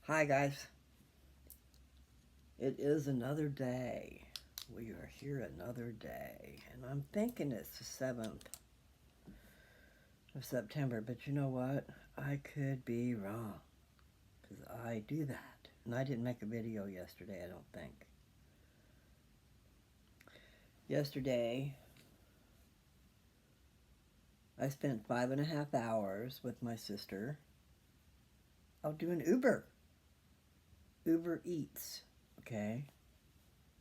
Hi, guys. It is another day. We are here another day. And I'm thinking it's the 7th of September, but you know what? I could be wrong because I do that. And I didn't make a video yesterday, I don't think. Yesterday, I spent 5.5 hours with my sister out doing Uber Eats. Okay?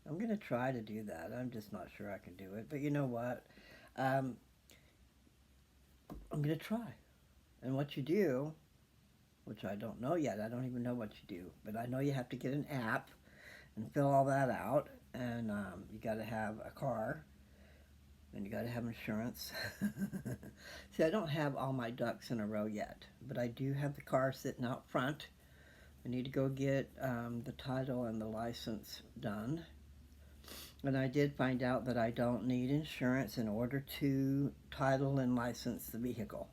I'm going to try to do that. I'm just not sure I can do it. But you know what? Um, I'm going to try. And what you do, which I don't know yet, I don't even know what you do, but I know you have to get an app and fill all that out. And you got to have a car and you got to have insurance. See, I don't have all my ducks in a row yet, but I do have the car sitting out front. I need to go get the title and the license done. And I did find out that I don't need insurance in order to title and license the vehicle.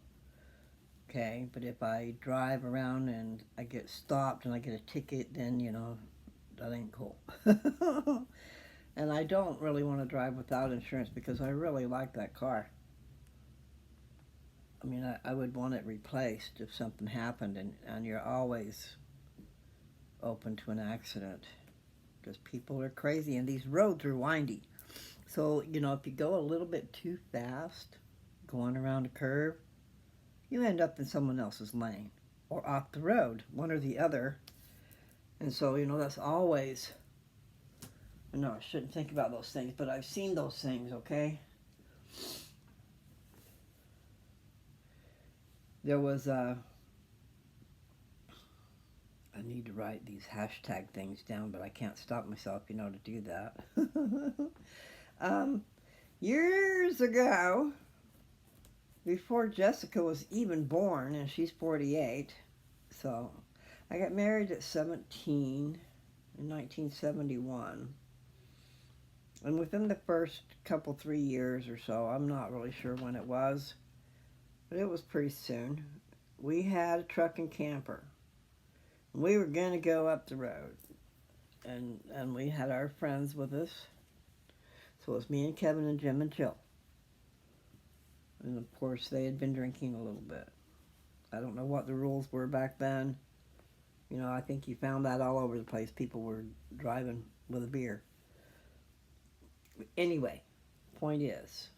Okay, but if I drive around and I get stopped and I get a ticket, then, that ain't cool. And I don't really want to drive without insurance because I really like that car. I mean, I would want it replaced if something happened, and you're always open to an accident because people are crazy and these roads are windy. So, if you go a little bit too fast going around a curve, you end up in someone else's lane or off the road, one or the other. And so, that's always, no, I shouldn't think about those things, but I've seen those things, okay? There was I need to write these hashtag things down, but I can't stop myself, to do that. um, Years ago, before Jessica was even born, and she's 48, so I got married at 17 in 1971. And within the first couple, 3 years or so, I'm not really sure when it was, but it was pretty soon, we had a truck and camper. We were going to go up the road, and we had our friends with us. So it was me and Kevin and Jim and Jill. And of course, they had been drinking a little bit. I don't know what the rules were back then. I think you found that all over the place. People were driving with a beer. Anyway, point is,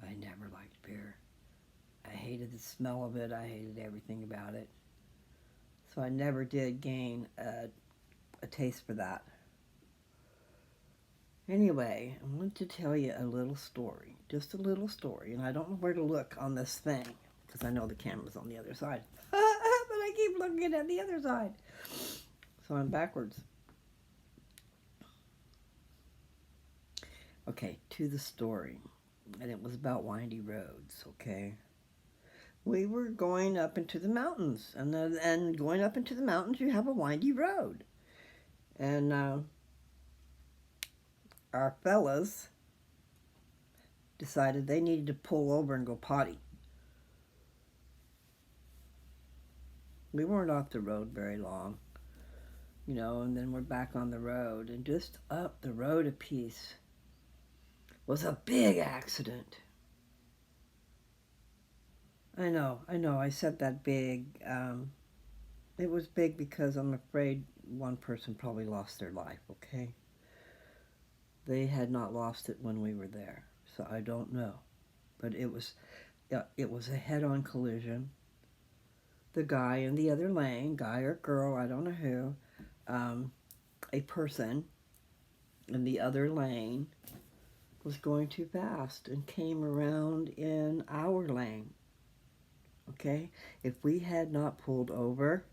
I never liked beer. I hated the smell of it. I hated everything about it. So I never did gain a taste for that. Anyway, I want to tell you a little story. Just a little story. And I don't know where to look on this thing because I know the camera's on the other side. But I keep looking at the other side. So I'm backwards. Okay, to the story. And it was about windy roads, okay? We were going up into the mountains. And going up into the mountains, you have a windy road. And our fellas decided they needed to pull over and go potty. We weren't off the road very long, and then we're back on the road. And just up the road a piece was a big accident. I know, I said that big. It was big because I'm afraid one person probably lost their life, okay? They had not lost it when we were there, so I don't know. But it was a head-on collision. The guy in the other lane, guy or girl, I don't know who, a person in the other lane was going too fast and came around in our lane. Okay? If we had not pulled over,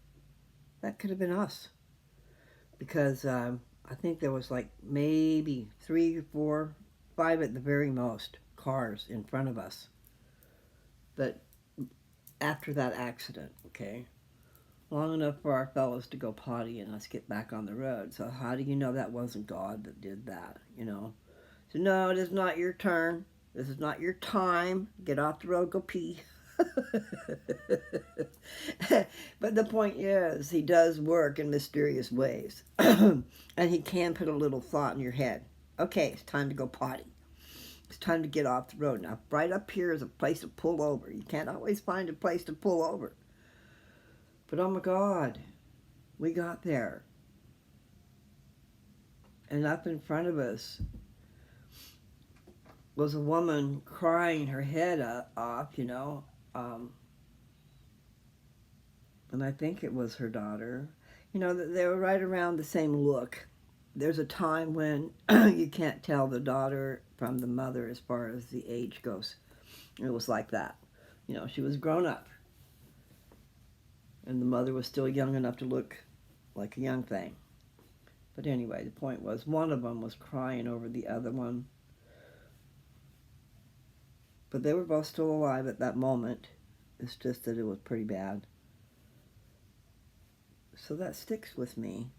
that could have been us. Because I think there was like maybe 3, 4, 5 at the very most cars in front of us. But after that accident, okay? Long enough for our fellows to go potty and us get back on the road. So how do you know that wasn't God that did that, So no, it is not your turn. This is not your time. Get off the road, go pee. But the point is, he does work in mysterious ways. And he can put a little thought in your head. Okay, it's time to go potty. It's time to get off the road. Now, right up here is a place to pull over. You can't always find a place to pull over. But oh my God, we got there. And up in front of us was a woman crying her head off, you know. And I think it was her daughter. You know, they were right around the same look. There's a time when you can't tell the daughter from the mother as far as the age goes. It was like that. You know, she was grown up. And the mother was still young enough to look like a young thing. But anyway, the point was, one of them was crying over the other one. But they were both still alive at that moment. It's just that it was pretty bad. So that sticks with me.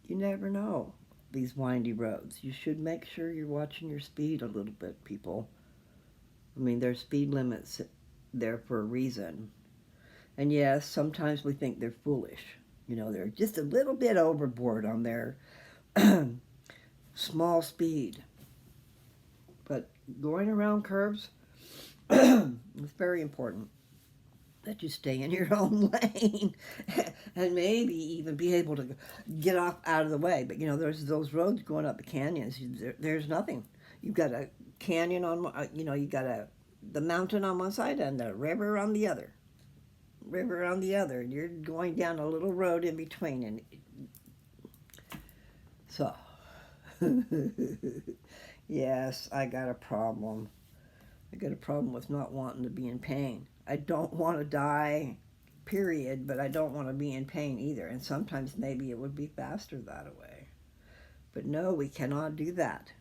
You never know these windy roads. You should make sure you're watching your speed a little bit, people. I mean, there's speed limits there for a reason. And yes, sometimes we think they're foolish. You know, they're just a little bit overboard on their small speed. But going around curves, it's very important that you stay in your own lane and maybe even be able to get off out of the way. But, you know, there's those roads going up the canyons. There's nothing. You've got a canyon on, you know, you got the mountain on one side and the river on the other. River on the other. And you're going down a little road in between. And so, yes, I got a problem. I got a problem with not wanting to be in pain. I don't want to die, period, but I don't want to be in pain either. And sometimes maybe it would be faster that way. But no, we cannot do that.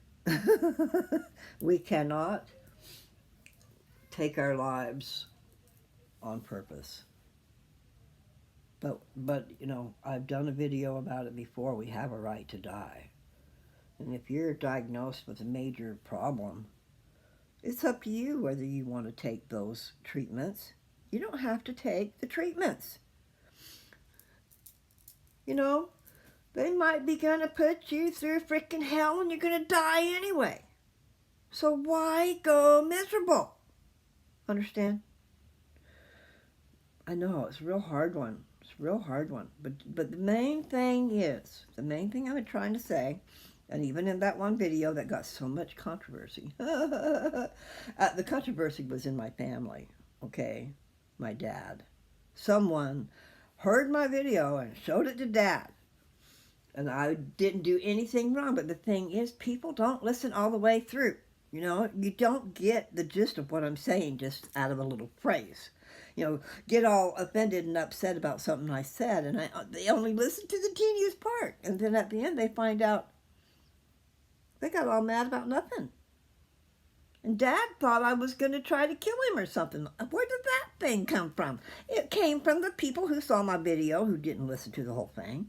We cannot take our lives on purpose. But you know, I've done a video about it before. We have a right to die. And if you're diagnosed with a major problem, it's up to you whether you want to take those treatments. You don't have to take the treatments. You know, they might be going to put you through freaking hell and you're going to die anyway. So why go miserable? Understand? I know, it's a real hard one. It's a real hard one. But the main thing I've been trying to say, and even in that one video that got so much controversy, the controversy was in my family, okay? My dad. Someone heard my video and showed it to Dad. And I didn't do anything wrong, but the thing is, people don't listen all the way through. You know, you don't get the gist of what I'm saying just out of a little phrase. You know, get all offended and upset about something I said, and they only listen to the teeniest part. And then at the end, they find out they got all mad about nothing. And Dad thought I was going to try to kill him or something. Where did that thing come from? It came from the people who saw my video who didn't listen to the whole thing.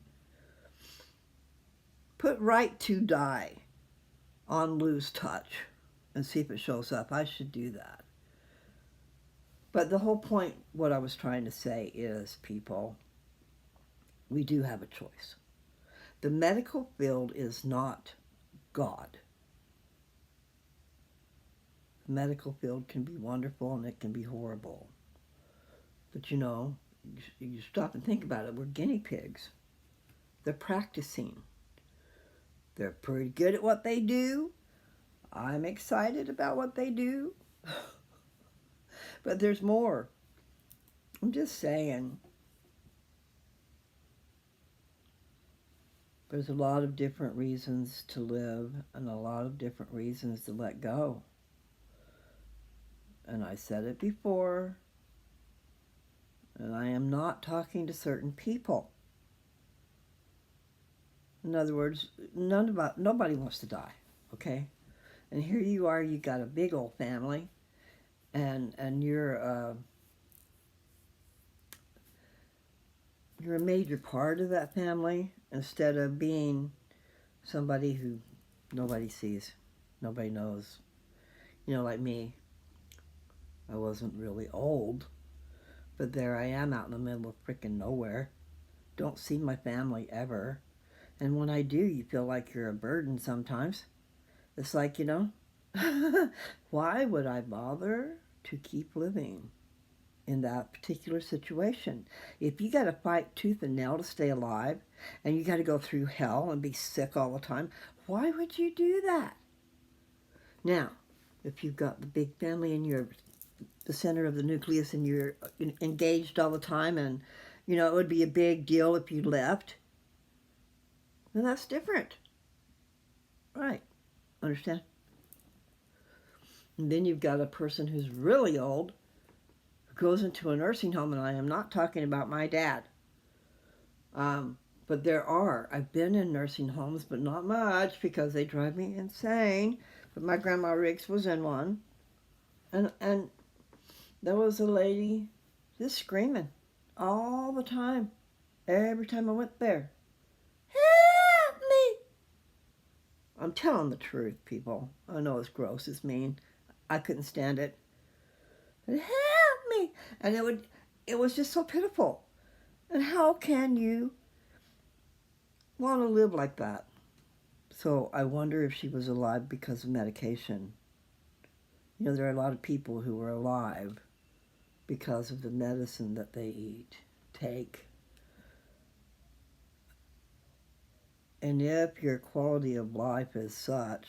Put right to die on lose touch and see if it shows up. I should do that. But the whole point, what I was trying to say is, people, we do have a choice. The medical field is not God. The medical field can be wonderful and it can be horrible. But you know, you stop and think about it. We're guinea pigs. They're practicing. They're pretty good at what they do. I'm excited about what they do. But there's more. I'm just saying. There's a lot of different reasons to live and a lot of different reasons to let go. And I said it before, and I am not talking to certain people. In other words, nobody wants to die, okay? And here you are, you got a big old family, and you're a major part of that family instead of being somebody who nobody sees, nobody knows. You know, like me. I wasn't really old, but there I am out in the middle of frickin' nowhere. Don't see my family ever. And when I do, you feel like you're a burden sometimes. It's like, why would I bother to keep living in that particular situation? If you got to fight tooth and nail to stay alive and you got to go through hell and be sick all the time, why would you do that? Now, if you've got the big family and you're the center of the nucleus and you're engaged all the time and, it would be a big deal if you left, then that's different. Right. Understand? And then you've got a person who's really old who goes into a nursing home, and I am not talking about my dad. But I've been in nursing homes, but not much because they drive me insane. But my grandma Riggs was in one. And there was a lady just screaming all the time. Every time I went there. Help me! I'm telling the truth, people. I know it's gross, it's mean. I couldn't stand it. But help me! And it was just so pitiful. And how can you want to live like that? So I wonder if she was alive because of medication. There are a lot of people who are alive because of the medicine that they take. And if your quality of life is such,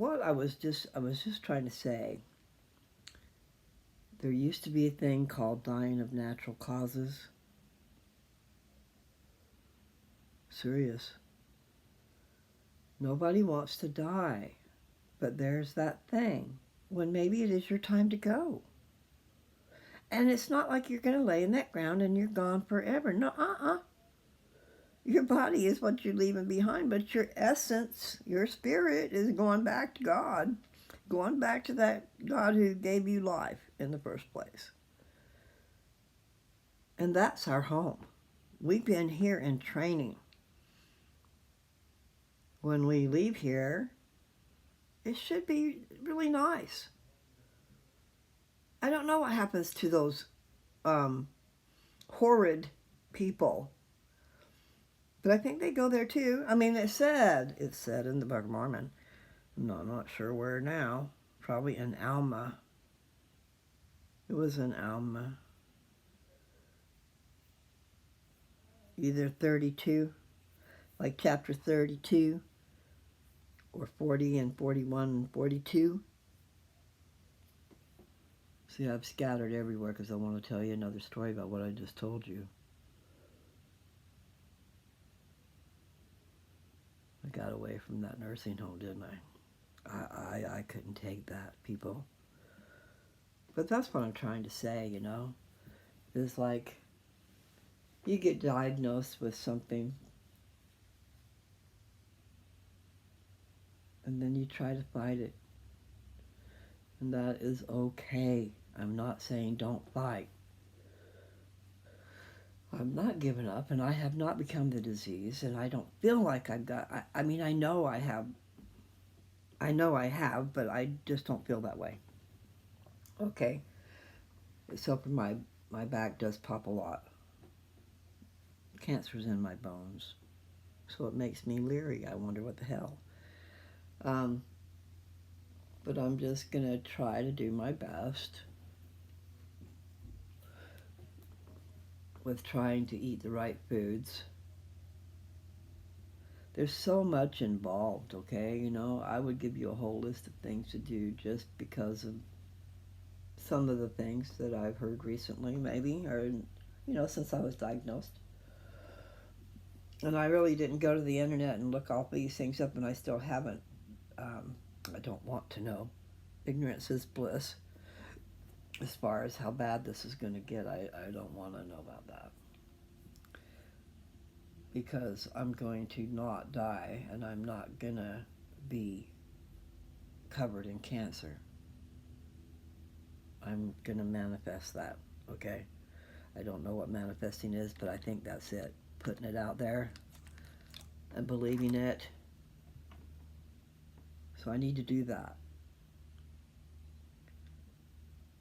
I was just trying to say, there used to be a thing called dying of natural causes. Serious. Nobody wants to die, but there's that thing when maybe it is your time to go. And it's not like you're going to lay in that ground and you're gone forever. No, Your body is what you're leaving behind, but your essence, your spirit is going back to God, going back to that God who gave you life in the first place. And that's our home. We've been here in training. When we leave here, it should be really nice. I don't know what happens to those horrid people, but I think they go there too. I mean, it's said in the Book of Mormon. No, I'm not sure where now. Probably in Alma. It was in Alma. Either 32, like chapter 32, or 40 and 41 and 42. See, I've scattered everywhere because I want to tell you another story about what I just told you. I got away from that nursing home, didn't I? I couldn't take that, people. But that's what I'm trying to say, It's like you get diagnosed with something and then you try to fight it. And that is okay. I'm not saying don't fight. I'm not giving up, and I have not become the disease, and I don't feel like I've got, I mean, I know I have, but I just don't feel that way. Okay. So for my back does pop a lot. Cancer's in my bones. So it makes me leery. I wonder what the hell. But I'm just going to try to do my best with trying to eat the right foods. There's so much involved, okay? I would give you a whole list of things to do just because of some of the things that I've heard recently, maybe, or, since I was diagnosed. And I really didn't go to the internet and look all these things up, and I still haven't. I don't want to know. Ignorance is bliss. As far as how bad this is going to get, I don't want to know about that. Because I'm going to not die, and I'm not going to be covered in cancer. I'm going to manifest that, okay? I don't know what manifesting is, but I think that's it. Putting it out there and believing it. So I need to do that.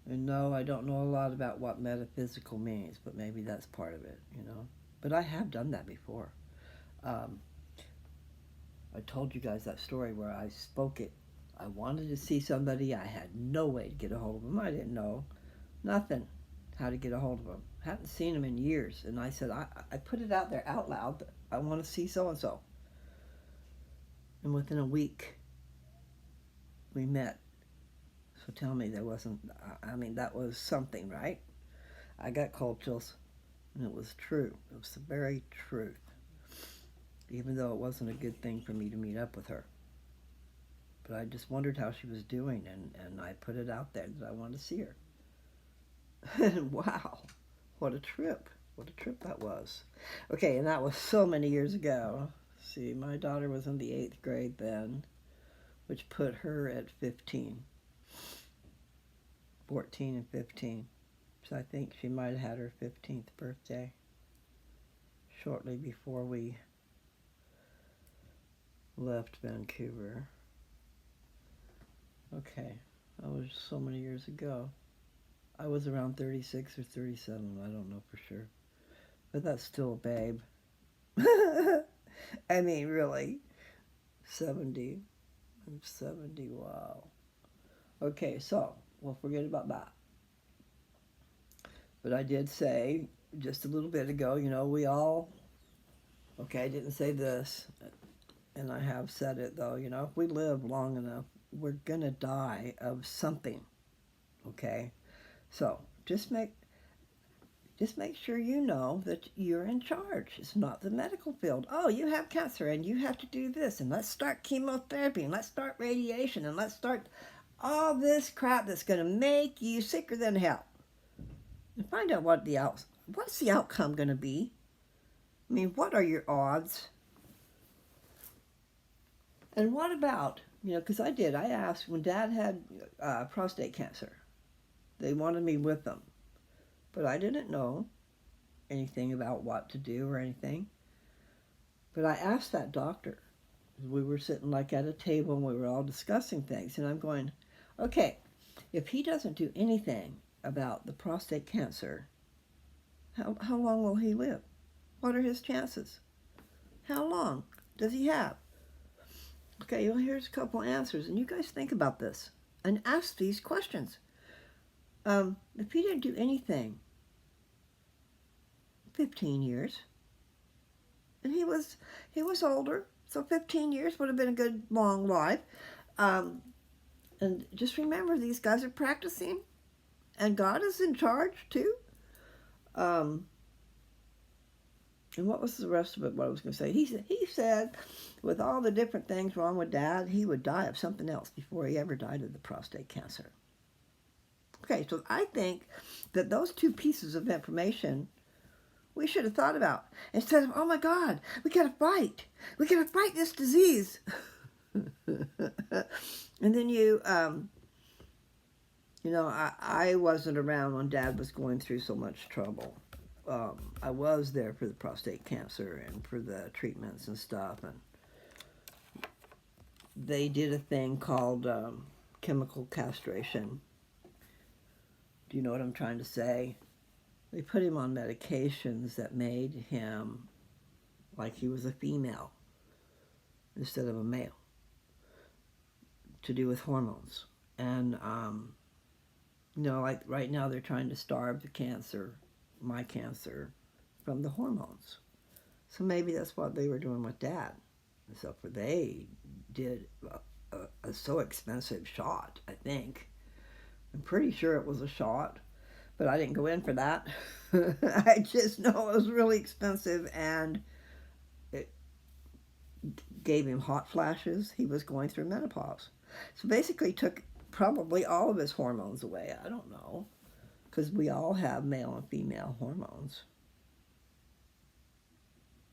And no, I don't know a lot about what metaphysical means, but maybe that's part of it, you know. But I have done that before. Um, I told you guys that story where I spoke it. I wanted to see somebody. I had no way to get a hold of them. I didn't know nothing how to get a hold of them. Hadn't seen them in years. And I said, I put it out there out loud. I want to see so and so. And within a week, we met. So tell me there wasn't, I mean, that was something, right? I got cold chills. And it was true. It was the very truth. Even though it wasn't a good thing for me to meet up with her. But I just wondered how she was doing, and I put it out there that I wanted to see her. And wow, what a trip. What a trip that was. Okay, and that was so many years ago. See, my daughter was in the 8th grade then, which put her at 15. 14 and 15. So I think she might have had her 15th birthday shortly before we left Vancouver. Okay, that was so many years ago. I was around 36 or 37, I don't know for sure. But that's still a babe. I mean, really. 70. I'm 70, wow. Okay, so we'll forget about that. But I did say just a little bit ago, you know, we all, okay, I didn't say this, and I have said it though, you know, if we live long enough, we're gonna die of something, okay? So just make sure you know that you're in charge. It's not the medical field. Oh, you have cancer and you have to do this, and let's start chemotherapy, and let's start radiation, and let's start all this crap that's going to make you sicker than hell. And find out what's the outcome going to be. I mean, what are your odds? And what about, you know, because I asked when Dad had prostate cancer. They wanted me with them. But I didn't know anything about what to do or anything. But I asked that doctor. We were sitting like at a table and we were all discussing things. And I'm going, okay, if he doesn't do anything about the prostate cancer, how long will he live? What are his chances? How long does he have? Okay, well, here's a couple answers. And you guys think about this and ask these questions. If he didn't do anything, 15 years. And he was older, so 15 years would have been a good long life. And just remember, these guys are practicing, and God is in charge too. And what was the rest of it? What I was going to say? He said, with all the different things wrong with Dad, he would die of something else before he ever died of the prostate cancer. Okay, so I think that those two pieces of information we should have thought about. Instead of, oh my God, we gotta fight. We gotta fight this disease. And then you know, I wasn't around when Dad was going through so much trouble. I was there for the prostate cancer and for the treatments and stuff. And they did a thing called chemical castration. Do you know what I'm trying to say? They put him on medications that made him like he was a female instead of a male, to do with hormones. And, you know, like right now they're trying to starve the cancer, my cancer, from the hormones. So maybe that's what they were doing with Dad. Except for they did a so expensive shot, I think. I'm pretty sure it was a shot. But I didn't go in for that. I just know it was really expensive, and it gave him hot flashes. He was going through menopause. So basically took probably all of his hormones away. I don't know, because we all have male and female hormones.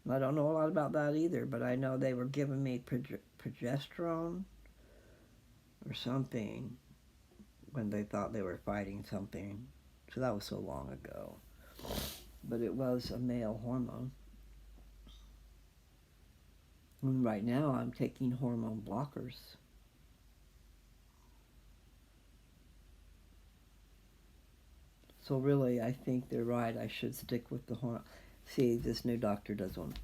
I don't know a lot about that either, but I know they were giving me progesterone or something when they thought they were fighting something. So that was so long ago. But it was a male hormone. And right now I'm taking hormone blockers. So really, I think they're right. I should stick with the hormone. See, this new doctor doesn't.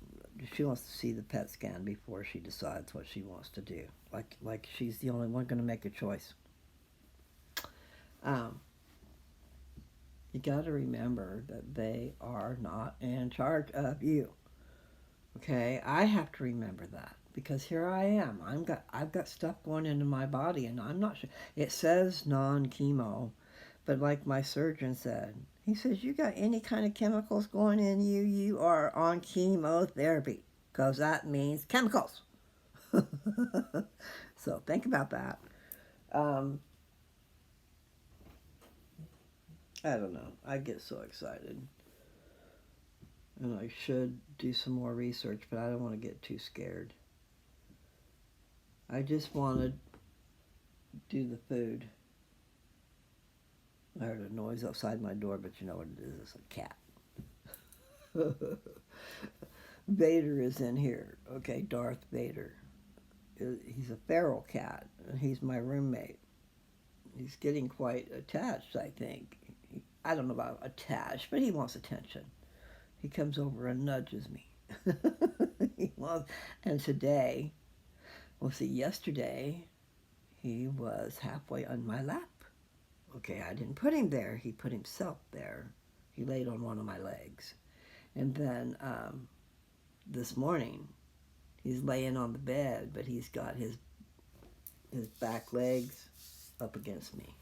She wants to see the PET scan before she decides what she wants to do. Like she's the only one going to make a choice. Um, you got to remember that they are not in charge of you. Okay, I have to remember that because here I am. I've got stuff going into my body, and I'm not sure. It says non-chemo, but like my surgeon said, he says you got any kind of chemicals going in you, you are on chemotherapy because that means chemicals. So think about that. Um, I don't know. I get so excited. And I should do some more research, but I don't want to get too scared. I just want to do the food. I heard a noise outside my door, but you know what it is. It's a cat. Vader is in here. Okay, Darth Vader. He's a feral cat. He's my roommate. He's getting quite attached, I think. I don't know about attached, but he wants attention. He comes over and nudges me. He wants, and today, well, see, yesterday, he was halfway on my lap. Okay, I didn't put him there. He put himself there. He laid on one of my legs. And then this morning, he's laying on the bed, but he's got his back legs up against me.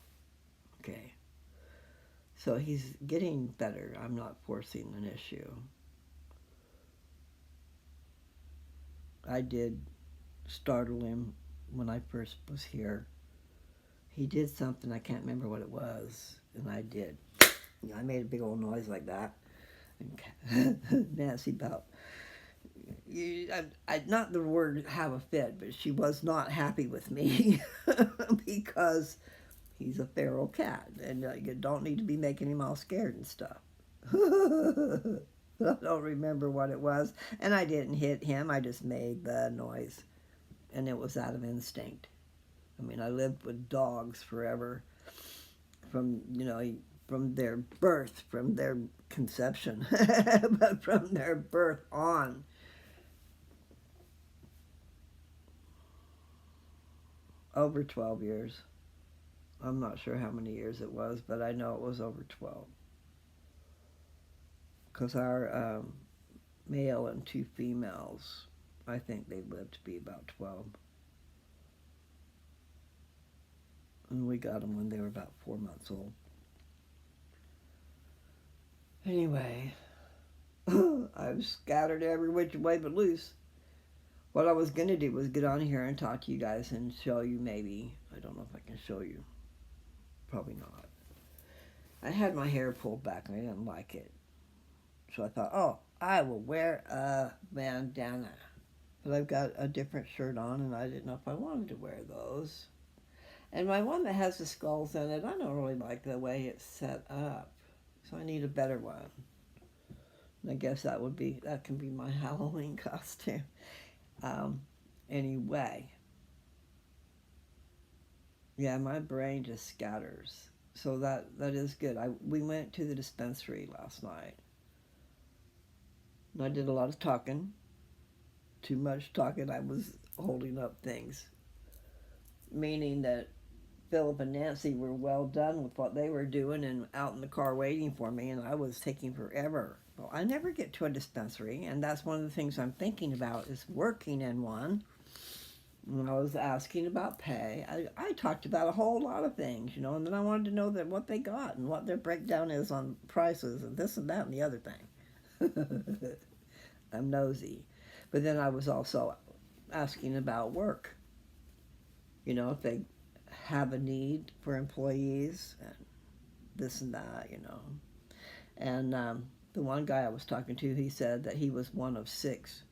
Okay. So he's getting better. I'm not forcing an issue. I did startle him when I first was here. He did something, I can't remember what it was, and I did. I made a big old noise like that. And Nancy about, not the word have a fit, but she was not happy with me because he's a feral cat, and you don't need to be making him all scared and stuff. I don't remember what it was, and I didn't hit him. I just made the noise, and it was out of instinct. I mean, I lived with dogs forever, from their birth, from their conception, but from their birth on. Over 12 years. I'm not sure how many years it was, but I know it was over 12. Because our male and 2 females, I think they lived to be about 12. And we got them when they were about 4 months old. Anyway, I've scattered every which way but loose. What I was going to do was get on here and talk to you guys and show you maybe. I don't know if I can show you. Probably not. I had my hair pulled back and I didn't like it. So I thought, oh, I will wear a bandana. But I've got a different shirt on and I didn't know if I wanted to wear those. And my one that has the skulls in it, I don't really like the way it's set up. So I need a better one. And I guess that can be my Halloween costume. Anyway. Yeah, my brain just scatters. So that is good. We went to the dispensary last night. And I did a lot of talking. Too much talking. I was holding up things. Meaning that Philip and Nancy were well done with what they were doing and out in the car waiting for me, and I was taking forever. Well, I never get to a dispensary, and that's one of the things I'm thinking about is working in one. And I was asking about pay. I talked about a whole lot of things, and then I wanted to know what they got and what their breakdown is on prices and this and that and the other thing. I'm nosy. But then I was also asking about work. If they have a need for employees and this and that, And the one guy I was talking to, he said that he was one of 6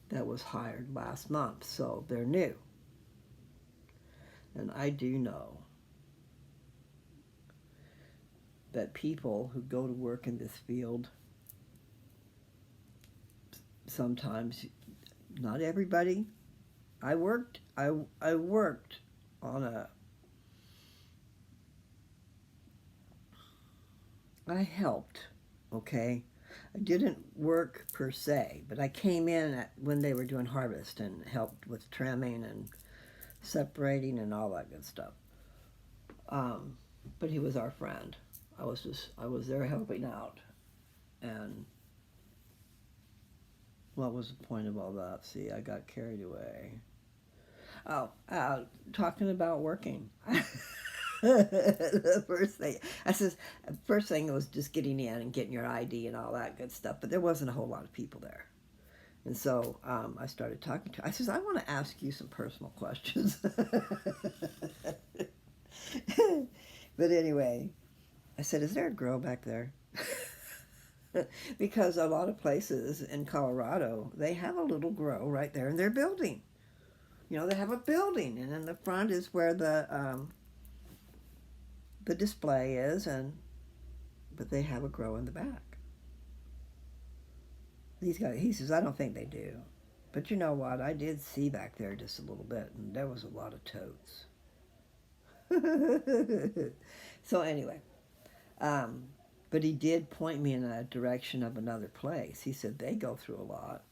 that was hired last month, so they're new. And I do know that people who go to work in this field, sometimes, not everybody, I worked on I helped, okay? I didn't work per se, but I came in when they were doing harvest and helped with trimming and separating and all that good stuff. Um, but he was our friend. I was there helping out. And what was the point of all that? See, I got carried away. Oh, talking about working. The first thing was just getting in and getting your ID and all that good stuff. But there wasn't a whole lot of people there. And so I started talking to her. I says, I want to ask you some personal questions. But anyway, I said, is there a grow back there? Because a lot of places in Colorado, they have a little grow right there in their building. You know, they have a building, and in the front is where the display is, but they have a grow in the back. These guys, he says, I don't think they do. But you know what? I did see back there just a little bit, and there was a lot of toads. So anyway, um, but he did point me in a direction of another place. He said they go through a lot.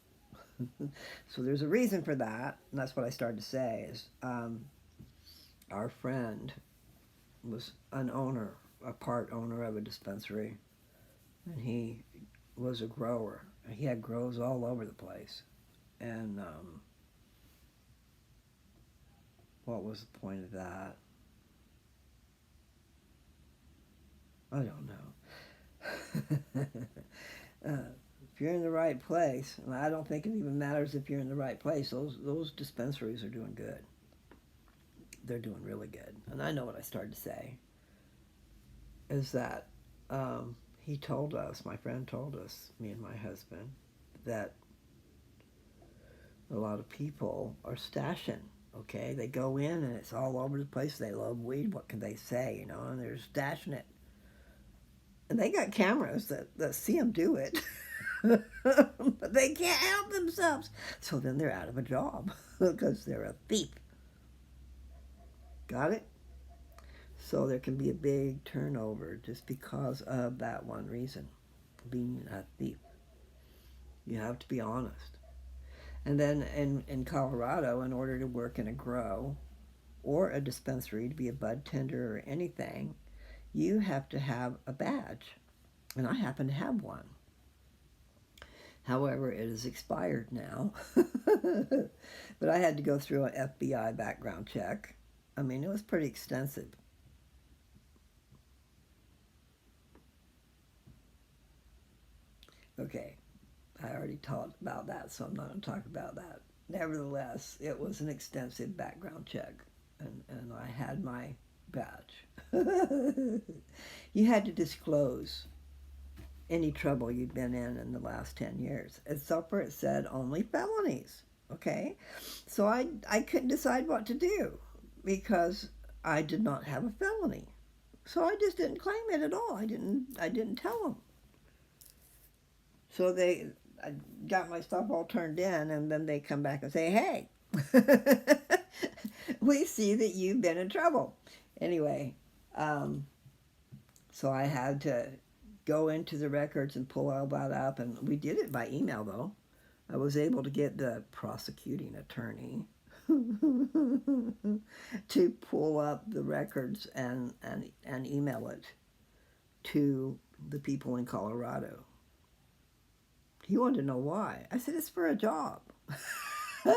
So there's a reason for that, and that's what I started to say is our friend was a part owner of a dispensary, and he was a grower. He had grows all over the place. And what was the point of that? I don't know. If you're in the right place, and I don't think it even matters if you're in the right place, those dispensaries are doing good. They're doing really good. And I know what I started to say is that he told us, my friend told us, me and my husband, that a lot of people are stashing. Okay, they go in and it's all over the place. They love weed. What can they say, you know? And they're stashing it, and they got cameras that see them do it, but they can't help themselves. So then they're out of a job because they're a thief. Got it? So there can be a big turnover just because of that one reason, being a thief. You have to be honest. And then in Colorado, in order to work in a grow or a dispensary, to be a bud tender or anything, you have to have a badge. And I happen to have one. However, it is expired now. But I had to go through an FBI background check. I mean, it was pretty extensive. Okay, I already talked about that, so I'm not going to talk about that. Nevertheless, it was an extensive background check, and I had my badge. You had to disclose any trouble you'd been in the last 10 years. Except for it said only felonies, okay? So I couldn't decide what to do because I did not have a felony. So I just didn't claim it at all. I didn't tell them. So I got my stuff all turned in, and then they come back and say, hey, we see that you've been in trouble. Anyway, so I had to go into the records and pull all that up, and we did it by email, though. I was able to get the prosecuting attorney to pull up the records and email it to the people in Colorado. He wanted to know why. I said, it's for a job. I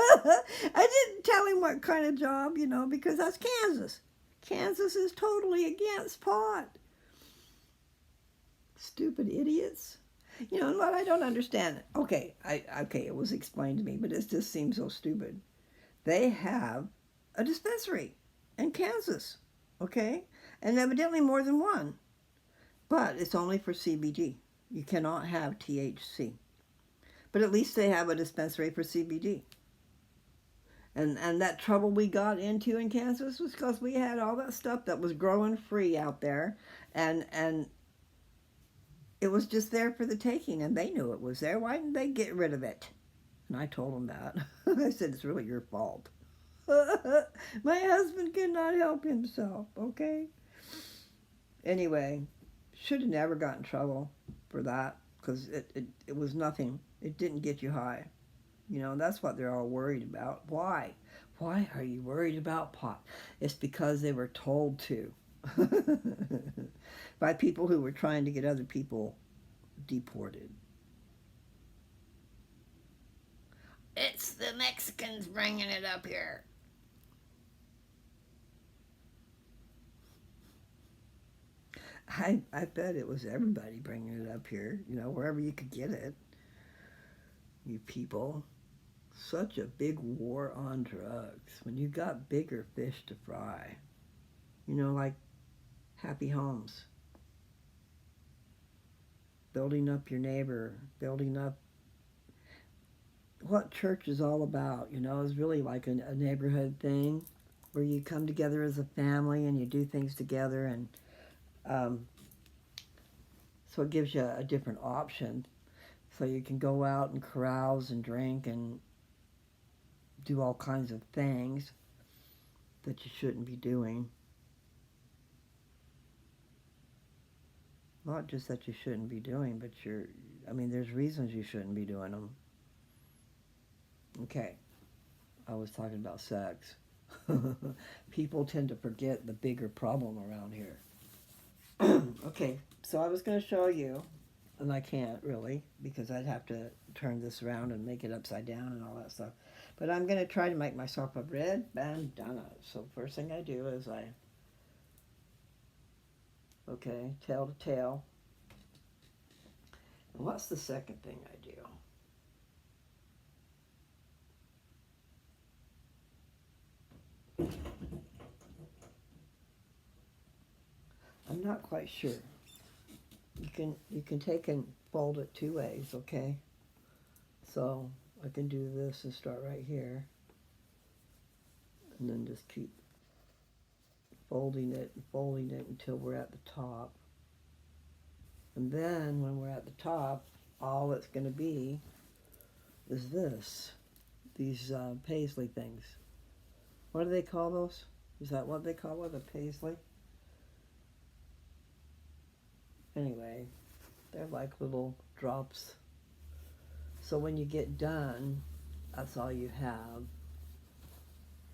didn't tell him what kind of job, because that's Kansas. Kansas is totally against pot. Stupid idiots. What I don't understand. Okay, it was explained to me, but it just seems so stupid. They have a dispensary in Kansas, okay? And evidently more than one. But it's only for CBD. You cannot have THC. But at least they have a dispensary for CBD. And that trouble we got into in Kansas was because we had all that stuff that was growing free out there. And it was just there for the taking, and they knew it was there. Why didn't they get rid of it? And I told them that. I said, it's really your fault. My husband could not help himself, okay? Anyway, Should have never got in trouble for that because it was nothing. It didn't get you high. You know, that's what they're all worried about. Why? Why are you worried about pot? It's because they were told to by people who were trying to get other people deported. It's the Mexicans bringing it up here. I bet it was everybody bringing it up here, you know, wherever you could get it. You people. Such a big war on drugs when you got bigger fish to fry. You know, like happy homes, building up your neighbor, building up what church is all about, you know, is really like a neighborhood thing where you come together as a family and you do things together. And um, so it gives you a different option. So you can go out and carouse and drink and do all kinds of things that you shouldn't be doing. Not just that you shouldn't be doing, but I mean, there's reasons you shouldn't be doing them. Okay, I was talking about sex. People tend to forget the bigger problem around here. Okay, so I was going to show you, and I can't really, because I'd have to turn this around and make it upside down and all that stuff. But I'm going to try to make myself a red bandana. So first thing I do is okay, tail to tail. And what's the second thing I do? I'm not quite sure. You can take and fold it two ways, okay? So I can do this and start right here, and then just keep folding it and folding it until we're at the top. And then when we're at the top, all it's going to be is these paisley things. What do they call those? Is that what they call it, a paisley? Anyway, they're like little drops. So when you get done, that's all you have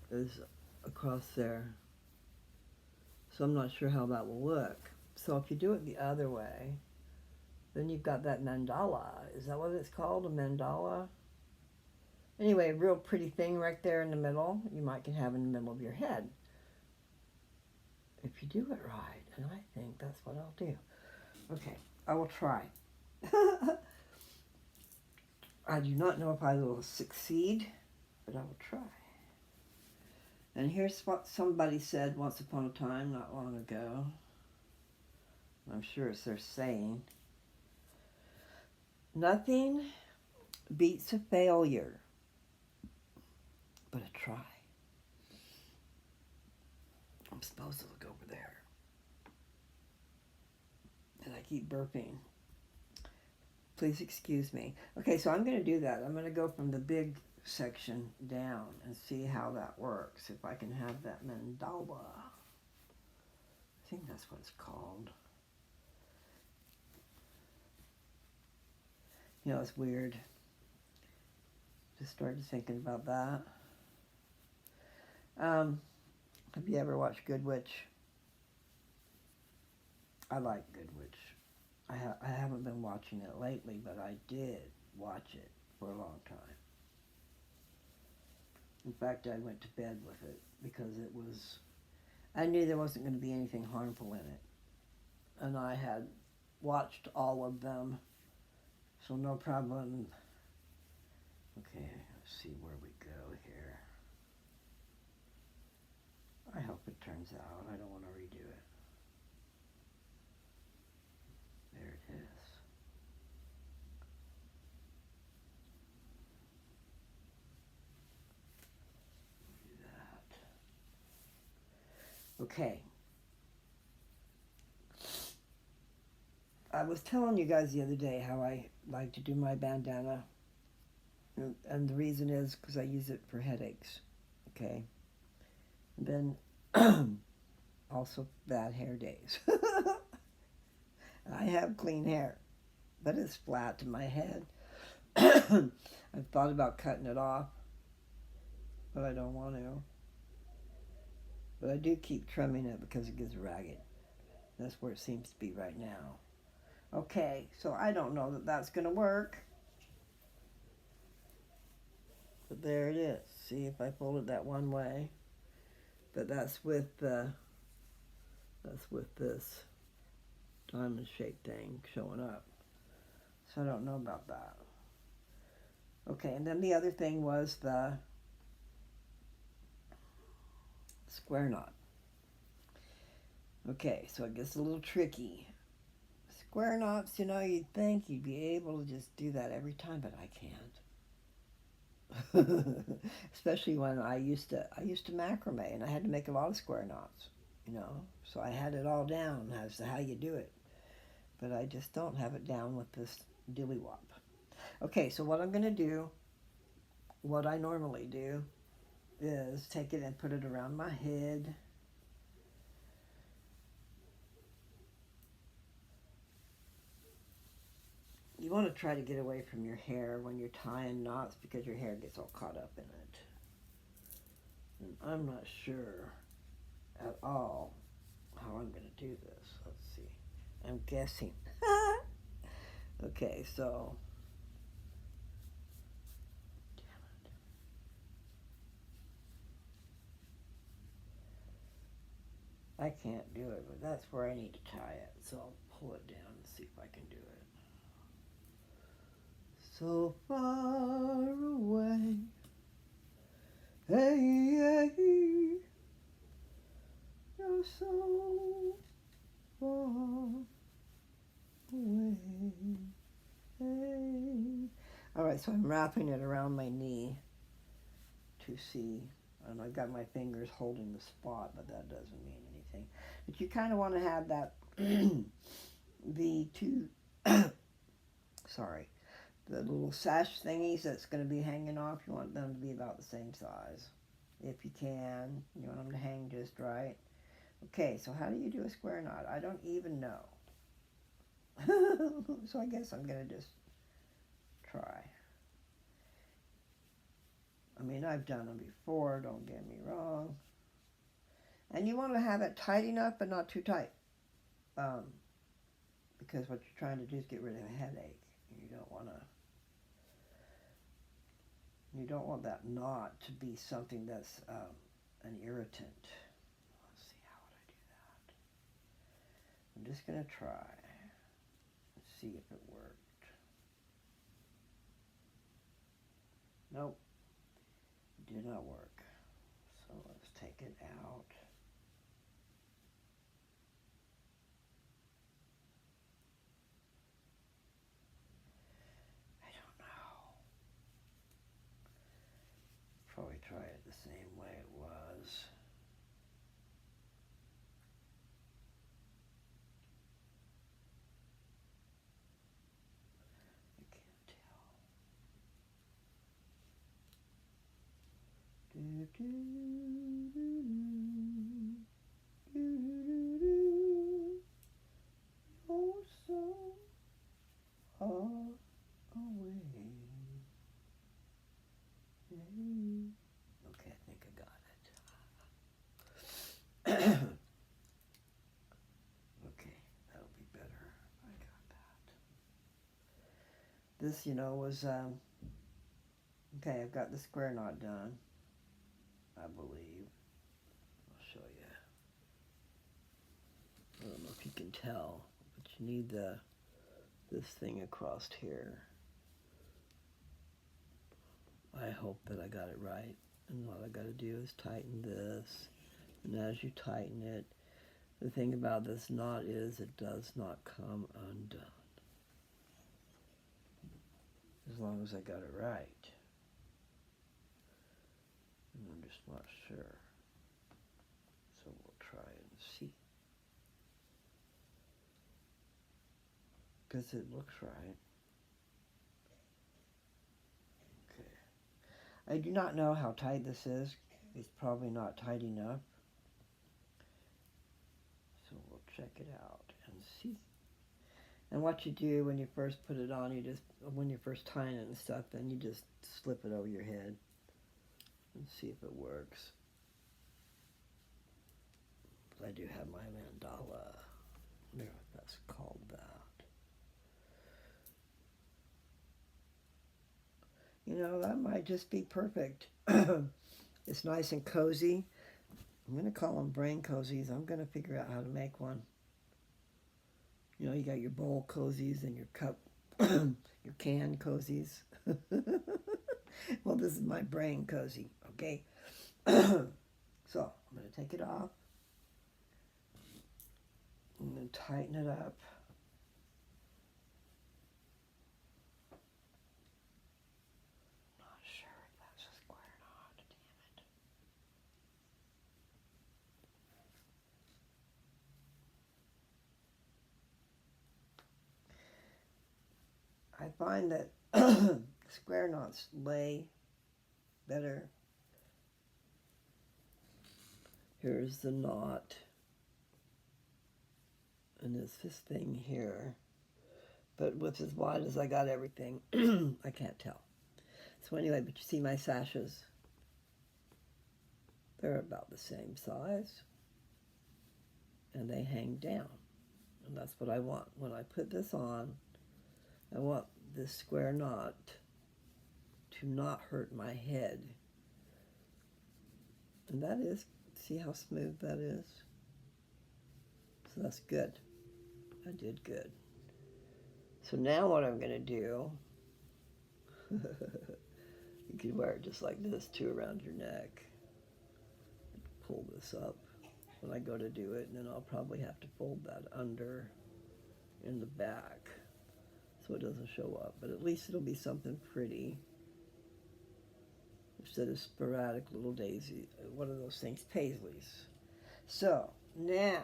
is across there. So I'm not sure how that will look. So if you do it the other way, then you've got that mandala. Is that what it's called, a mandala? Anyway, a real pretty thing right there in the middle. You might can have in the middle of your head. If you do it right, and I think that's what I'll do. Okay, I will try. I do not know if I will succeed, but I will try. And here's what somebody said once upon a time, not long ago. I'm sure it's their saying. Nothing beats a failure but a try. I'm supposed to look over there. And I keep burping. Please excuse me. Okay, so I'm going to do that. I'm going to go from the big section down and see how that works. If I can have that mandala. I think that's what it's called. You know, it's weird. Just started thinking about that. Have you ever watched Good Witch? I like Good Witch. I haven't been watching it lately, but I did watch it for a long time. In fact, I went to bed with it because I knew there wasn't going to be anything harmful in it. And I had watched all of them, so no problem. Okay, let's see where we go here. I hope it turns out. I don't want to redo it. There it is. Do that. Okay. I was telling you guys the other day how I like to do my bandana. And the reason is because I use it for headaches. Okay. And then also bad hair days. I have clean hair, but it's flat to my head. I've thought about cutting it off, but I don't want to. But I do keep trimming it because it gets ragged. That's where it seems to be right now. Okay, so I don't know that that's going to work. But there it is. See if I fold it that one way. But that's with this diamond shaped thing showing up. So I don't know about that. Okay, and then the other thing was the square knot. Okay, so it gets a little tricky. Square knots, you'd think you'd be able to just do that every time, but I can't. Especially when I used to macrame, and I had to make a lot of square knots, So I had it all down as to how you do it, but I just don't have it down with this dilly-wop. Okay, so what I'm going to do, what I normally do, is take it and put it around my head. You want to try to get away from your hair when you're tying knots because your hair gets all caught up in it. And I'm not sure at all how I'm going to do this. Let's see. I'm guessing. Okay, so. Damn it. I can't do it, but that's where I need to tie it. So I'll pull it down and see if I can do it. So far away. Hey, hey, you're so far away. Hey. All right, so I'm wrapping it around my knee to see, and I've got my fingers holding the spot, but that doesn't mean anything. But you kind of want to have that, the two, sorry, the little sash thingies that's going to be hanging off, you want them to be about the same size. If you can, you want them to hang just right. Okay, so how do you do a square knot? I don't even know. So I guess I'm going to just try. I mean, I've done them before, don't get me wrong. And you want to have it tight enough, but not too tight. Because what you're trying to do is get rid of a headache. You don't want that knot to be something that's an irritant. Let's see, how would I do that? I'm just going to try and see if it worked. Nope, it did not work. So let's take it out. Probably try it the same way it was. I can't tell. Do, do, do, do, do, do. Oh, so far away. Okay, I think I got it. Okay, that'll be better. I got that. This, was, okay, I've got the square knot done, I believe. I'll show you. I don't know if you can tell, but you need this thing across here. I hope that I got it right. And all I got to do is tighten this. And as you tighten it, the thing about this knot is it does not come undone. As long as I got it right. And I'm just not sure. So we'll try and see. Because it looks right. I do not know how tight this is. It's probably not tight enough. So we'll check it out and see. And what you do when you first put it on, when you're first tying it and stuff, then you just slip it over your head and see if it works. I do have my mandala. There, that's called that. You know, that might just be perfect. It's nice and cozy. I'm going to call them brain cozies. I'm going to figure out how to make one. You know, you got your bowl cozies and your cup, your can cozies. Well, this is my brain cozy, okay? So, I'm going to take it off. I'm going to tighten it up. Not sure if that's a square knot, damn it. I find that square knots lay better. Here's the knot. And it's this thing here. But with as wide as I got everything, I can't tell. So anyway, but you see my sashes? They're about the same size. And they hang down. And that's what I want. When I put this on, I want this square knot to not hurt my head. And that is, see how smooth that is? So that's good. I did good. So now what I'm going to do, you could wear it just like this too around your neck. Pull this up when I go to do it, and then I'll probably have to fold that under in the back so it doesn't show up. But at least it'll be something pretty instead of sporadic little daisy, what are those things, paisleys. So now,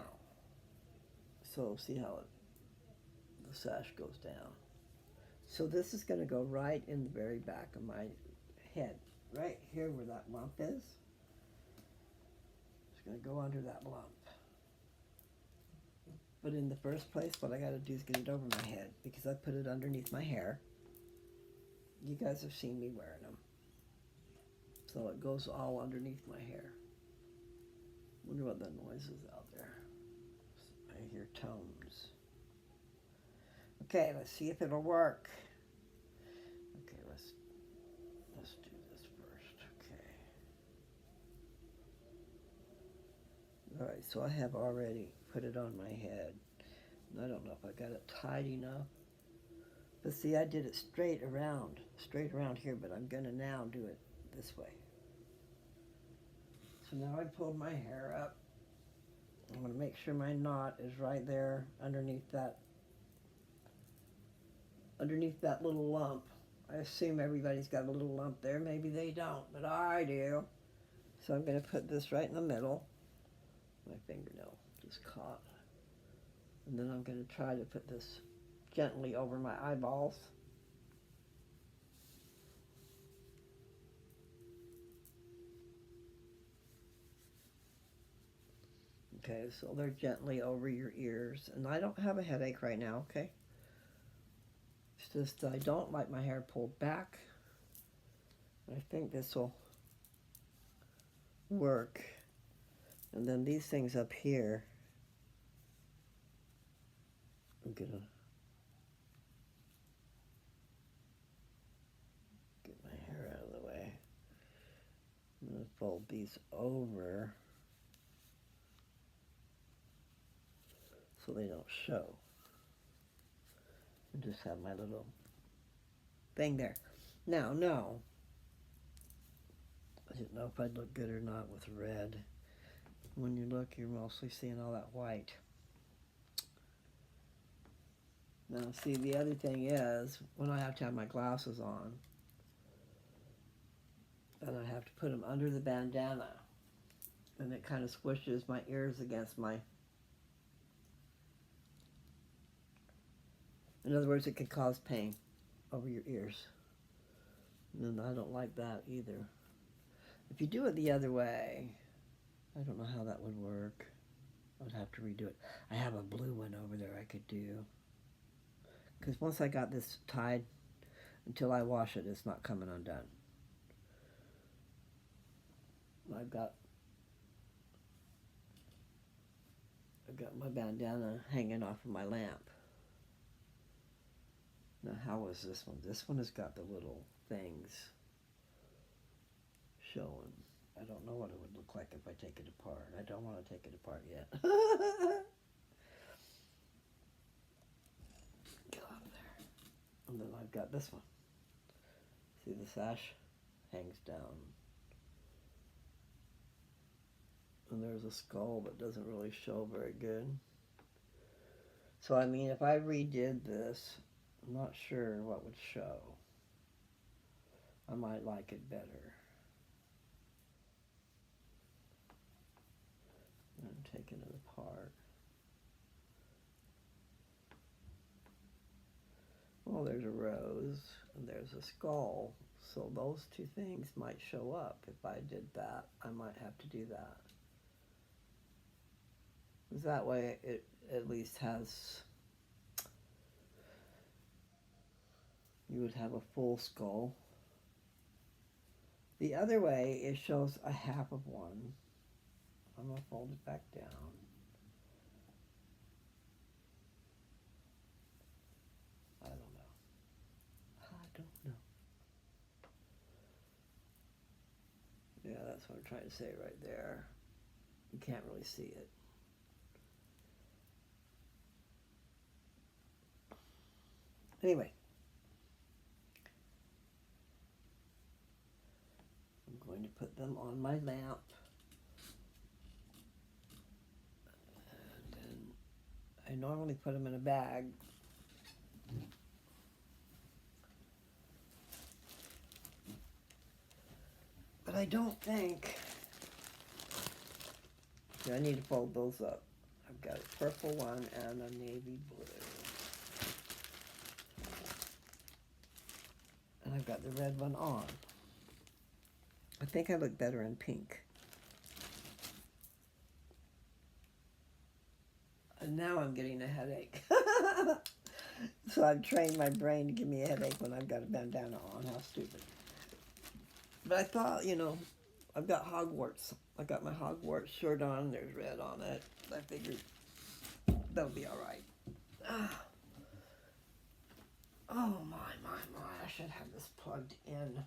so see how the sash goes down. So this is going to go right in the very back of my head, right here where that lump is. It's going to go under that lump. But in the first place, what I got to do is get it over my head because I put it underneath my hair. You guys have seen me wearing them. So it goes all underneath my hair. Wonder what that noise is out there. I hear tones. Okay, let's see if it'll work. Okay, let's do this first. Okay. All right, so I have already put it on my head. I don't know if I got it tight enough. But see, I did it straight around here, but I'm going to now do it this way. So now I pulled my hair up. I'm going to make sure my knot is right there underneath that little lump. I assume everybody's got a little lump there. Maybe they don't, but I do. So I'm going to put this right in the middle. My fingernail just caught. And then I'm going to try to put this gently over my eyeballs. Okay, so they're gently over your ears. And I don't have a headache right now, okay? It's just I don't like my hair pulled back. I think this will work. And then these things up here, I'm gonna get my hair out of the way. I'm gonna fold these over so they don't show. And just have my little thing there. Now, no. I didn't know if I'd look good or not with red. When you look, you're mostly seeing all that white. Now, see, the other thing is, when I have to have my glasses on, then I have to put them under the bandana. And it kind of squishes my ears against my... In other words, it can cause pain over your ears. And I don't like that either. If you do it the other way, I don't know how that would work. I would have to redo it. I have a blue one over there I could do. Because once I got this tied, until I wash it, it's not coming undone. I've got my bandana hanging off of my lamp. Now, how was this one? This one has got the little things showing. I don't know what it would look like if I take it apart. I don't want to take it apart yet. Get out of there. And then I've got this one. See, the sash hangs down. And there's a skull that doesn't really show very good. So, I mean, if I redid this, I'm not sure what would show. I might like it better. I'm taking it apart. Well, there's a rose and there's a skull. So those two things might show up. If I did that, I might have to do that. Because that way it at least has, you would have a full skull. The other way, it shows a half of one. I'm going to fold it back down. I don't know. Yeah, that's what I'm trying to say right there. You can't really see it. Anyway. I'm going to put them on my lamp. And then I normally put them in a bag. But I don't think. I need to fold those up. I've got a purple one and a navy blue. And I've got the red one on. I think I look better in pink. And now I'm getting a headache. So I've trained my brain to give me a headache when I've got a bandana on. How stupid. But I thought, you know, I've got Hogwarts. I got my Hogwarts shirt on. There's red on it. I figured that'll be all right. Oh, my. I should have this plugged in.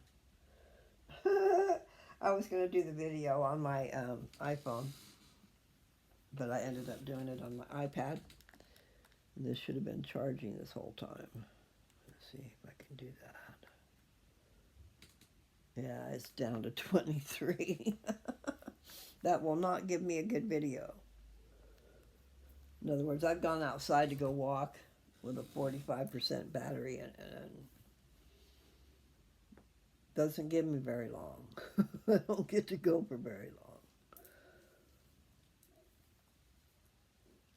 I was going to do the video on my iPhone, but I ended up doing it on my iPad. This should have been charging this whole time. Let's see if I can do that. Yeah, it's down to 23. That will not give me a good video. In other words, I've gone outside to go walk with a 45% battery and doesn't give me very long. I don't get to go for very long.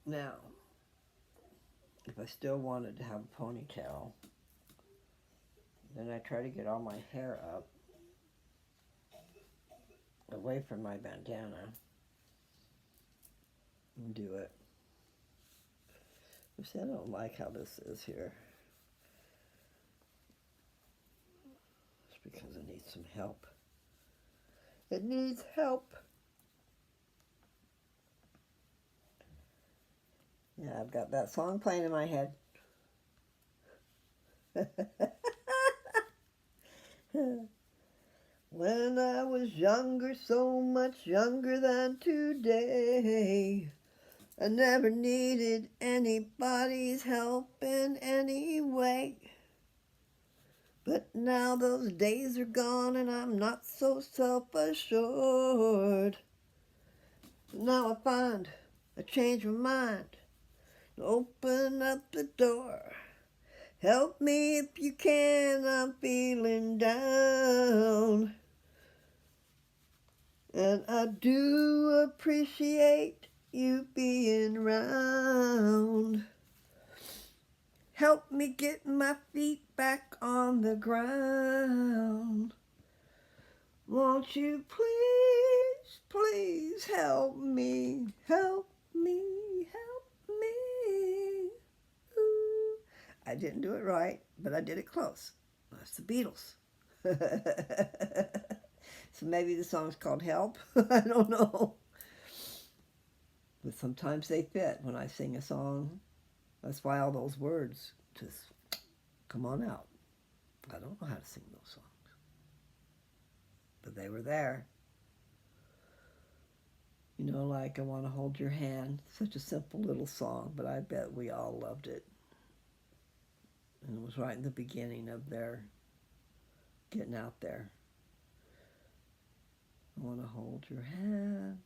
Now, if I still wanted to have a ponytail, then I try to get all my hair up away from my bandana and do it. See, I don't like how this is here. It's because it needs some help. It needs help. Yeah, I've got that song playing in my head. When I was younger, so much younger than today, I never needed anybody's help in any way. But now those days are gone and I'm not so self-assured. Now I find I change my mind. Open up the door. Help me if you can, I'm feeling down. And I do appreciate you being around. Help me get my feet back on the ground. Won't you please, please help me, help me, help me. Ooh. I didn't do it right, but I did it close. That's the Beatles. So maybe the song's called Help. I don't know. But sometimes they fit when I sing a song. That's why all those words just come on out. I don't know how to sing those songs, but they were there. You know, like I Want to Hold Your Hand. Such a simple little song, but I bet we all loved it. And it was right in the beginning of their getting out there. I want to hold your hand.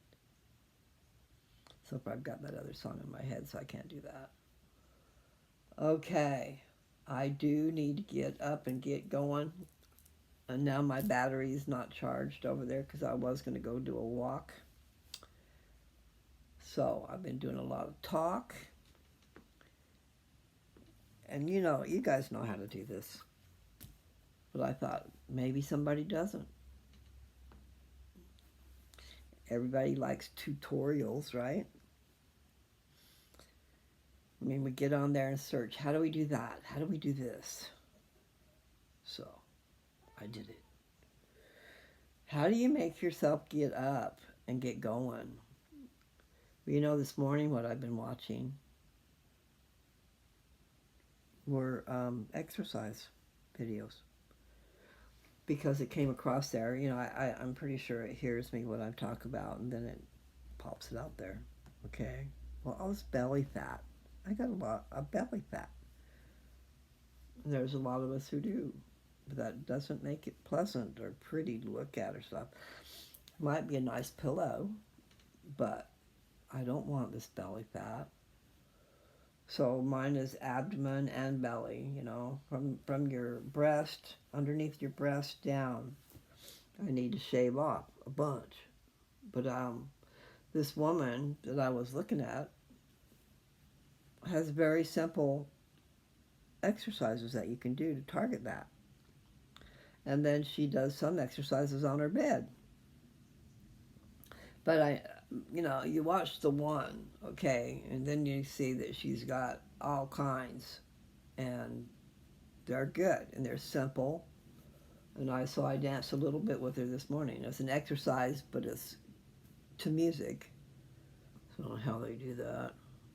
So far I've got that other song in my head, so I can't do that. Okay, I do need to get up and get going. And now my battery is not charged over there because I was going to go do a walk. So I've been doing a lot of talk. And you know, you guys know how to do this. But I thought maybe somebody doesn't. Everybody likes tutorials, right? I mean, we get on there and search, how do we do that? How do we do this? So, I did it. How do you make yourself get up and get going? Well, you know, this morning what I've been watching were exercise videos. Because it came across there, you know, I'm pretty sure it hears me what I'm talking about, and then it pops it out there. Okay? Well, all this belly fat. I got a lot of belly fat. There's a lot of us who do. But that doesn't make it pleasant or pretty to look at or stuff. Might be a nice pillow, but I don't want this belly fat. So mine is abdomen and belly, you know, from your breast, underneath your breast down. I need to shave off a bunch. But this woman that I was looking at has very simple exercises that you can do to target that. And then she does some exercises on her bed. But you know, you watch the one, okay, and then you see that she's got all kinds, and they're good, and they're simple. And so I danced a little bit with her this morning. It's an exercise, but it's to music. So I don't know how they do that.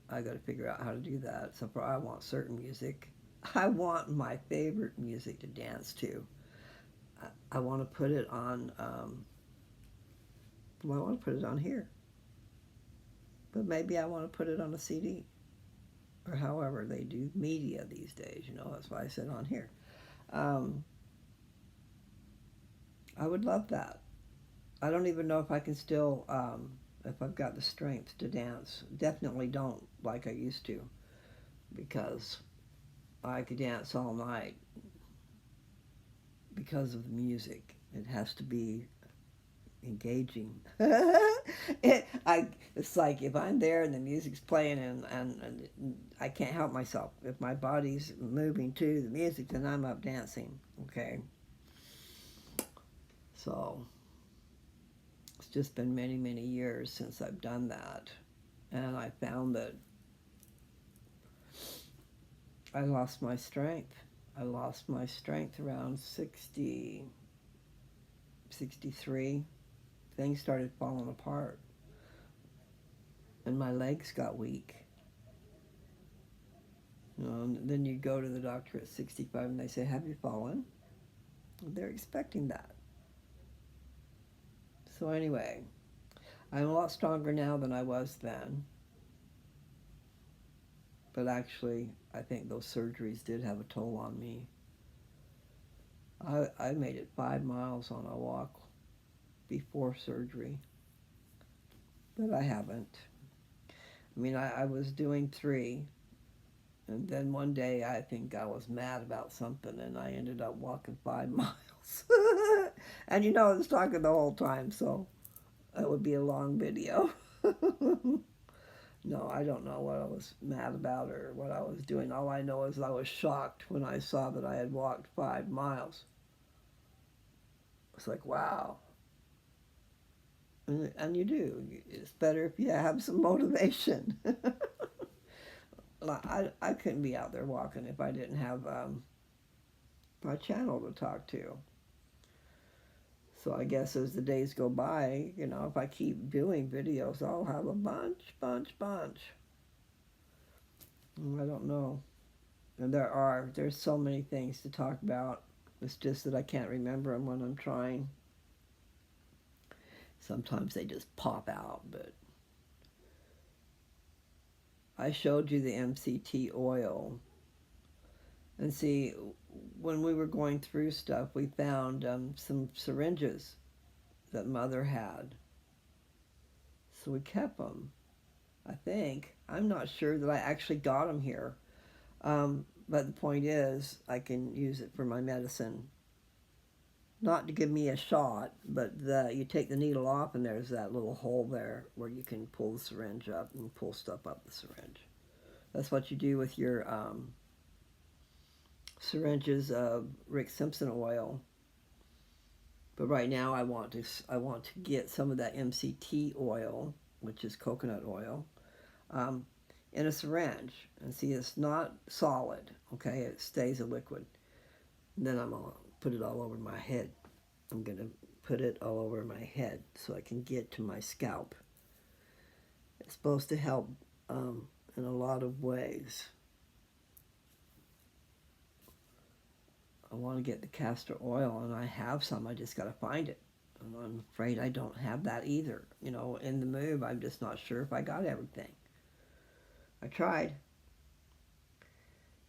I got to figure out how to do that. So far, I want certain music. I want my favorite music to dance to. I want to put it on, well, I want to put it on here. But maybe I want to put it on a CD. Or however they do media these days, you know, that's why I said on here. I would love that. I don't even know if I can still, if I've got the strength to dance. Definitely don't like I used to, because I could dance all night because of the music. It has to be engaging. It's like if I'm there and the music's playing and I can't help myself. If my body's moving to the music, then I'm up dancing, okay? So it's just been many, many years since I've done that. And I found that I lost my strength. I lost my strength around 60, 63. Things started falling apart. And my legs got weak. You know, and then you go to the doctor at 65 and they say, have you fallen? They're expecting that. So anyway, I'm a lot stronger now than I was then. But actually, I think those surgeries did have a toll on me. I made it 5 miles on a walk before surgery. But I haven't. I mean, I was doing 3. And then one day I think I was mad about something and I ended up walking 5 miles. And you know, I was talking the whole time, so it would be a long video. No, I don't know what I was mad about or what I was doing. All I know is I was shocked when I saw that I had walked 5 miles. It's like, wow. And you do. It's better if you have some motivation. I couldn't be out there walking if I didn't have my channel to talk to. So I guess as the days go by, you know, if I keep doing videos, I'll have a bunch. I don't know. And there's so many things to talk about. It's just that I can't remember them when I'm trying. Sometimes they just pop out, but I showed you the MCT oil. And see, when we were going through stuff, we found some syringes that Mother had. So we kept them, I think. I'm not sure that I actually got them here. But the point is, I can use it for my medicine. Not to give me a shot, but you take the needle off and there's that little hole there where you can pull the syringe up and pull stuff up the syringe. That's what you do with your syringes of Rick Simpson oil. But right now I want to get some of that MCT oil, which is coconut oil, in a syringe. And see, it's not solid, okay? It stays a liquid. And then I'm going to put it all over my head. I'm going to put it all over my head so I can get to my scalp. It's supposed to help in a lot of ways. I want to get the castor oil, and I have some. I just got to find it. And I'm afraid I don't have that either. You know, in the move, I'm just not sure if I got everything. I tried.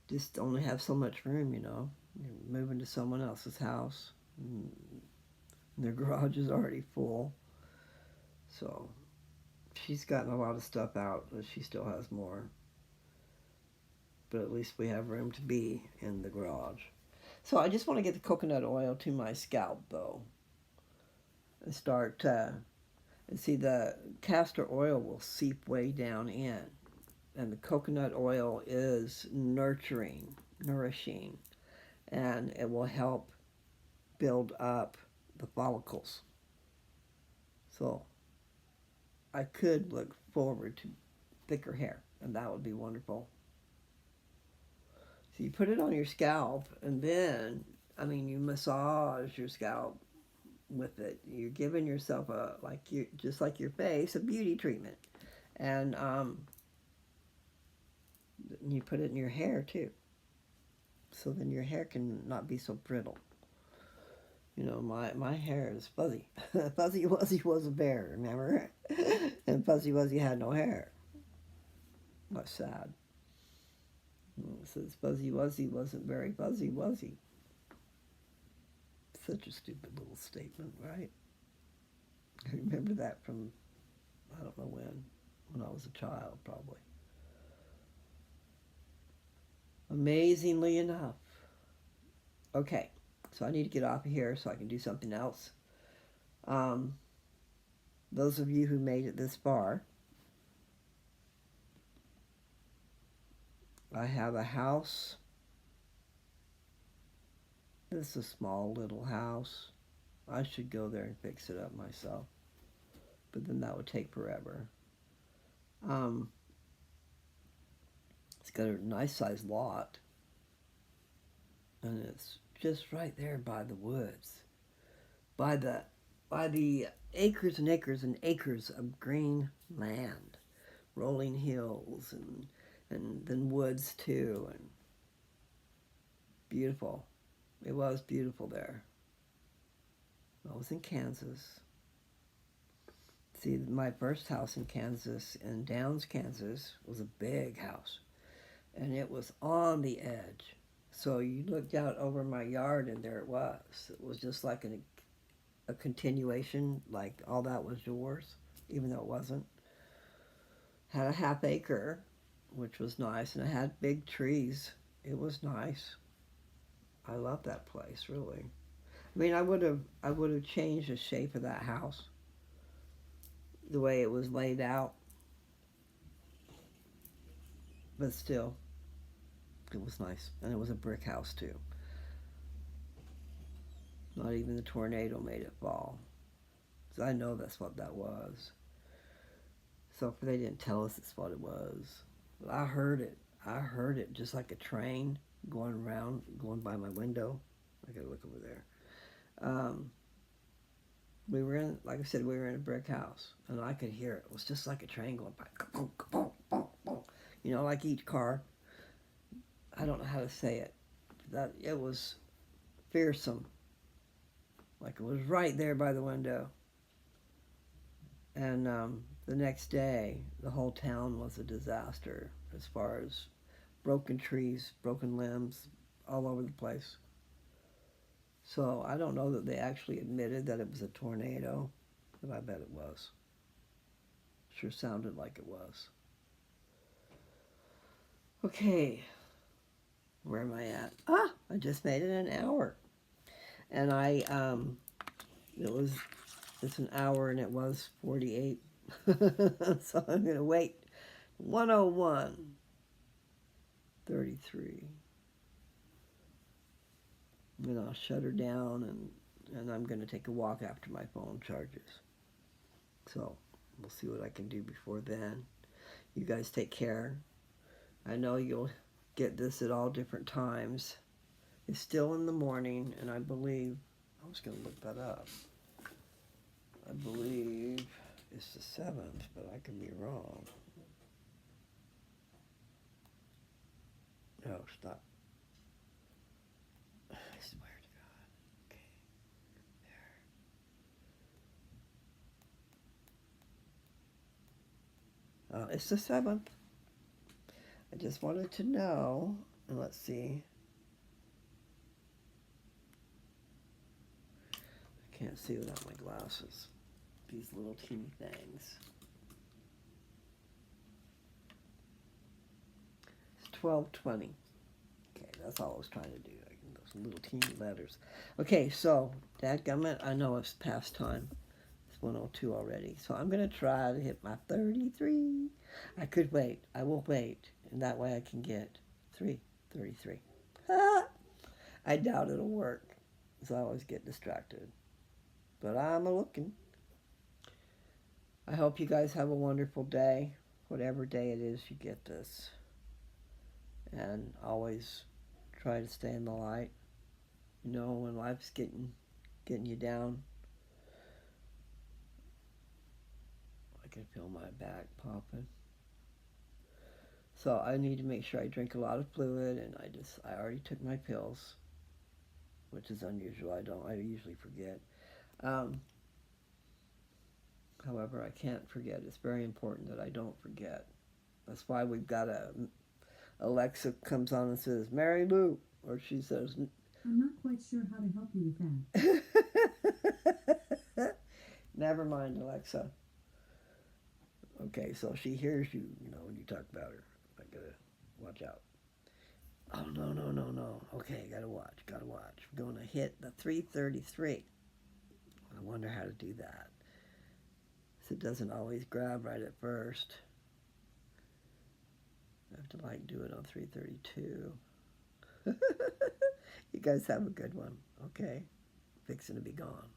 Just only have so much room, you know. You're moving to someone else's house. And their garage is already full. So she's gotten a lot of stuff out, but she still has more. But at least we have room to be in the garage. So I just want to get the coconut oil to my scalp, though, and start, and see, the castor oil will seep way down in, and the coconut oil is nourishing, and it will help build up the follicles. So I could look forward to thicker hair, and that would be wonderful. So you put it on your scalp, and then, I mean, you massage your scalp with it. You're giving yourself just like your face, a beauty treatment, and you put it in your hair too. So then your hair can not be so brittle. You know, my hair is fuzzy. Fuzzy Wuzzy was a bear, remember? And Fuzzy Wuzzy had no hair. That's sad. It says Fuzzy Wuzzy wasn't very fuzzy, was he? Such a stupid little statement, right? I remember that from, I don't know when I was a child, probably. Amazingly enough. Okay, so I need to get off of here so I can do something else. Those of you who made it this far, I have a house. This is a small little house. I should go there and fix it up myself, but then that would take forever. It's got a nice sized lot, and it's just right there by the woods, by the acres and acres and acres of green land, rolling hills, and then woods too, and beautiful. It was beautiful there. I was in Kansas. See, my first house in Kansas, in Downs, Kansas, was a big house, and it was on the edge. So you looked out over my yard, and there it was. It was just like a continuation, like all that was yours, even though it wasn't. Had a half acre, which was nice, and it had big trees. It was nice. I love that place, really. I mean, I would have changed the shape of that house, the way it was laid out, but still, it was nice, and it was a brick house too. Not even the tornado made it fall. So I know that's what that was. So if they didn't tell us it's what it was, but I heard it. I heard it just like a train going around, going by my window. I gotta look over there. Um, we were in, like I said, we were in a brick house, and I could hear it. It was just like a train going by, kaboom, kaboom, boom, boom. You know, like each car. I don't know how to say it. That it was fearsome. Like it was right there by the window. And the next day, the whole town was a disaster as far as broken trees, broken limbs, all over the place. So I don't know that they actually admitted that it was a tornado, but I bet it was. Sure sounded like it was. Okay, where am I at? Ah, I just made it an hour. And it was, it's an hour and it was 48. So I'm going to wait. 101, 33. Then I'll shut her down and I'm going to take a walk after my phone charges. So we'll see what I can do before then. You guys take care. I know you'll get this at all different times. It's still in the morning, and I believe, I was going to look that up. I believe it's the 7th, but I could be wrong. No, stop. I swear to God. Okay, there. It's the 7th. I just wanted to know, and let's see. I can't see without my glasses. These little teeny things. It's 12:20. Okay, that's all I was trying to do. Those little teeny letters. Okay, so dadgummit, I know it's past time. It's 1:02 already. So I'm gonna try to hit my 33. I could wait. I will wait, and that way I can get 3:33. I doubt it'll work, because I always get distracted. But I'm a looking. I hope you guys have a wonderful day, whatever day it is you get this. And always try to stay in the light. You know, when life's getting you down, I can feel my back popping. So I need to make sure I drink a lot of fluid, and I already took my pills, which is unusual. I usually forget. Um, However, I can't forget. It's very important that I don't forget. That's why we've got Alexa comes on and says, Mary Lou, or she says, I'm not quite sure how to help you with that. Never mind, Alexa. Okay, so she hears you, when you talk about her. I gotta watch out. Oh, no, no, no, no. Okay, gotta watch, gotta watch. We're gonna hit the 333. I wonder how to do that. So it doesn't always grab right at first. I have to do it on 332. You guys have a good one, okay? Fixing to be gone.